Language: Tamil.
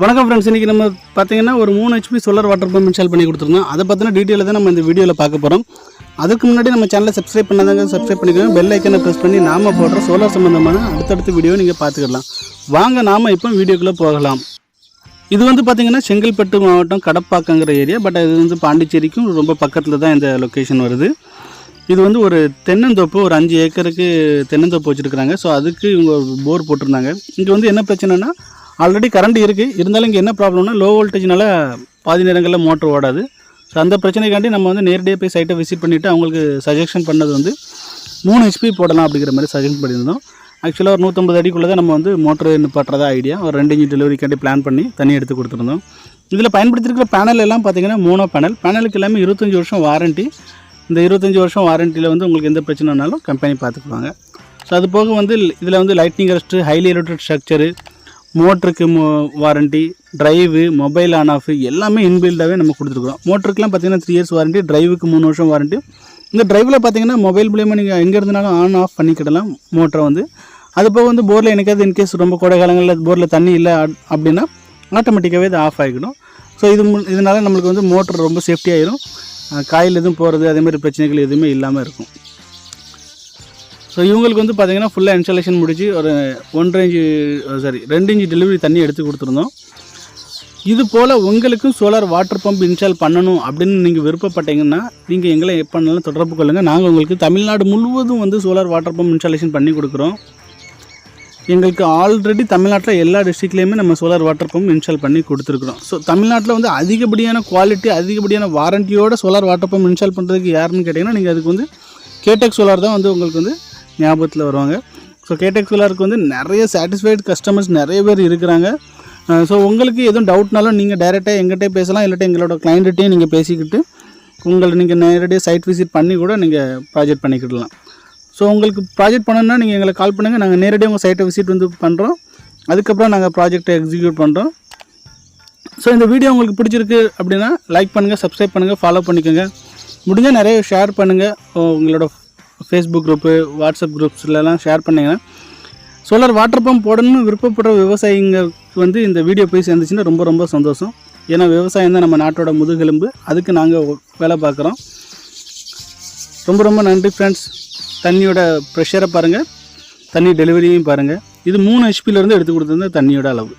வணக்கம் ஃப்ரெண்ட்ஸ், இன்றைக்கி நம்ம பார்த்தீங்கன்னா ஒரு 3 HP solar water pump install பண்ணி கொடுத்துருந்தோம். அதை பற்றின டீட்டெயிலை தான் நம்ம இந்த வீடியோவில் பார்க்க போகிறோம். அதுக்கு முன்னாடி நம்ம சேனலை சப்ஸ்கிரைப் பண்ணாதாங்க சப்ஸ்கிரைப் பண்ணிக்கோங்க. பெல் ஐக்கனை ப்ரெஸ் பண்ணி நாம் போடுற சோலார் சம்மந்தமான அடுத்தடுத்த வீடியோ நீங்கள் பார்த்துக்கலாம். வாங்க நாம் இப்போ வீடியோக்குள்ளே போகலாம். இது வந்து பார்த்திங்கன்னா செங்கல்பட்டு மாவட்டம் கடப்பாக்கங்கிற ஏரியா. பட் இது வந்து பாண்டிச்சேரிக்கும் ரொம்ப பக்கத்தில் தான் இந்த லொக்கேஷன் வருது. இது வந்து ஒரு தென்னந்தோப்பு, ஒரு 5 ஏக்கருக்கு தென்னந்தோப்பு வச்சுருக்குறாங்க. ஸோ அதுக்கு இவங்க போர் போட்டிருந்தாங்க. இங்கே வந்து என்ன பிரச்சனைனா, ஆல்ரெடி கரண்ட் இருக்குது, இருந்தாலும் இங்கே என்ன ப்ராப்ளம்னா லோ வோல்டேஜ்னால பாதி நேரங்களில் மோட்டர் ஓடாது. ஸோ அந்த பிரச்சனைக்காண்டி நம்ம வந்து நேரடியாக போய் சைட்டை விசிட் பண்ணிவிட்டு அவங்களுக்கு சஜஷன் பண்ணது வந்து 3 HP போடலாம் அப்படிங்கிற மாதிரி சஜஷன் பண்ணியிருந்தோம். ஆக்சுவலாக ஒரு 150 அடிக்குள்ளே தான் நம்ம வந்து மோட்டர் நிப்பாட்டுறதா ஐடியா. ஒரு 2 இன்ச் டெலிவரிக்காண்டி பிளான் பண்ணி தண்ணி எடுத்து கொடுத்துருந்தோம். இதில் பயன்படுத்தியிருக்கிற பேனல் எல்லாம் பார்த்திங்கன்னா மோனோ பேனல். பேனலுக்கு எல்லாமே 25 வருஷம் வாரண்ட்டி. இந்த 25 வருஷம் வாரண்ட்டியில் வந்து உங்களுக்கு எந்த பிரச்சனைனாலும் கம்பெனி பார்த்துக்குவாங்க. ஸோ அது போக வந்து இதில் வந்து lightning arrest, highly electric structure, மோட்டருக்கு warranty, drive, mobile on off எல்லாமே இன்பில்டாகவே நம்ம கொடுத்துருக்குறோம். மோட்டருக்குலாம் பார்த்திங்கன்னா 3 இயர்ஸ் வாரண்ட்டி, ட்ரைவுக்கு 3 வருஷம் வாரண்ட்டி. இந்த ட்ரைவில் பார்த்திங்கன்னா மொபைல் மூலியமாக நீங்கள் எங்கே இருந்தாலும் ஆன் ஆஃப் பண்ணிக்கிடலாம் மோட்டரை வந்து. அது போக வந்து போரில் எனக்காவது இன்கேஸ் ரொம்ப கோடை காலங்களில் போரில் தண்ணி இல்லை அப்படின்னா ஆட்டோமேட்டிக்காகவே இது ஆஃப் ஆகிக்கணும். ஸோ இதனால் நம்மளுக்கு வந்து மோட்டர் ரொம்ப சேஃப்டியாகிடும். காயில் எதுவும் போகிறது அதேமாதிரி பிரச்சனைகள் எதுவுமே இல்லாமல் இருக்கும். ஸோ இவங்களுக்கு வந்து பார்த்திங்கன்னா ஃபுல்லாக இன்ஸ்டாலேஷன் முடிச்சு ஒரு 2 இன்ச் டெலிவரி தண்ணி எடுத்து கொடுத்துருந்தோம். இது போல் உங்களுக்கும் சோலார் வாட்டர் பம்ப் இன்ஸ்டால் பண்ணணும் அப்படின்னு நீங்கள் விருப்பப்பட்டீங்கன்னா நீங்கள் எங்களை எப்போனாலும் தொடர்பு கொள்ளுங்கள். நாங்கள் உங்களுக்கு தமிழ்நாடு முழுவதும் வந்து சோலார் வாட்டர் பம்ப் இன்ஸ்டாலேஷன் பண்ணி கொடுக்குறோம். எங்களுக்கு ஆல்ரெடி தமிழ்நாட்டில் எல்லா டிஸ்ட்ரிக்ட்லேயுமே நம்ம சோலார் வாட்டர் பம்ப் இன்ஸ்டால் பண்ணி கொடுத்துருக்குறோம். ஸோ தமிழ்நாட்டில் வந்து அதிகப்படியான குவாலிட்டி, அதிகப்படியான வாரண்டியோட சோலார் வாட்டர் பம்ப் இன்ஸ்டால் பண்ணுறதுக்கு யாருன்னு கேட்டிங்கன்னா நீங்கள் அதுக்கு வந்து கேடெக் சோலார் தான் வந்து உங்களுக்கு வந்து ஞாபகத்தில் வருவாங்க. ஸோ கேடெக் சோலாருக்கு வந்து நிறைய சாட்டிஸ்ஃபைடு கஸ்டமர்ஸ் நிறைய பேர் இருக்கிறாங்க. ஸோ உங்களுக்கு எதுவும் டவுட்னாலும் நீங்கள் டைரெக்டாக எங்கிட்டே பேசலாம், இல்லாட்டி எங்களோட கிளைண்ட்டையும் நீங்கள் பேசிக்கிட்டு நீங்கள் நேரடியாக சைட் விசிட் பண்ணி கூட நீங்கள் ப்ராஜெக்ட் பண்ணிக்கிடலாம். ஸோ உங்களுக்கு ப்ராஜெக்ட் பண்ணணுன்னா நீங்கள் எங்களை கால் பண்ணுங்கள். நாங்கள் நேரடியாக உங்கள் சைட்டை விசிட் வந்து பண்ணுறோம். அதுக்கப்புறம் நாங்கள் ப்ராஜெக்டை எக்ஸிக்யூட் பண்ணுறோம். ஸோ இந்த வீடியோ உங்களுக்கு பிடிச்சிருக்கு அப்படின்னா லைக் பண்ணுங்கள், சப்ஸ்கிரைப் பண்ணுங்கள், ஃபாலோ பண்ணிக்கோங்க. முடிஞ்சால் நிறைய ஷேர் பண்ணுங்கள். உங்களோட ஃபேஸ்புக் குரூப்பு, வாட்ஸ்அப் குரூப்ஸ்லாம் ஷேர் பண்ணிங்கன்னா சோலார் வாட்டர் பம்ப் போடணும்னு விருப்பப்படுற விவசாயிங்களுக்கு வந்து இந்த வீடியோ போய் சேர்ந்துச்சுன்னா ரொம்ப ரொம்ப சந்தோஷம். ஏன்னா விவசாயம் தான் நம்ம நாட்டோட முதுகெலும்பு. அதுக்கு நாங்கள் வேலை பார்க்குறோம். ரொம்ப ரொம்ப நன்றி ஃப்ரெண்ட்ஸ். தண்ணியோட ப்ரெஷரை பாருங்கள், தண்ணி டெலிவரியும் பாருங்கள். இது 3 HPலேருந்து எடுத்து கொடுத்துருந்த தண்ணியோட அளவு.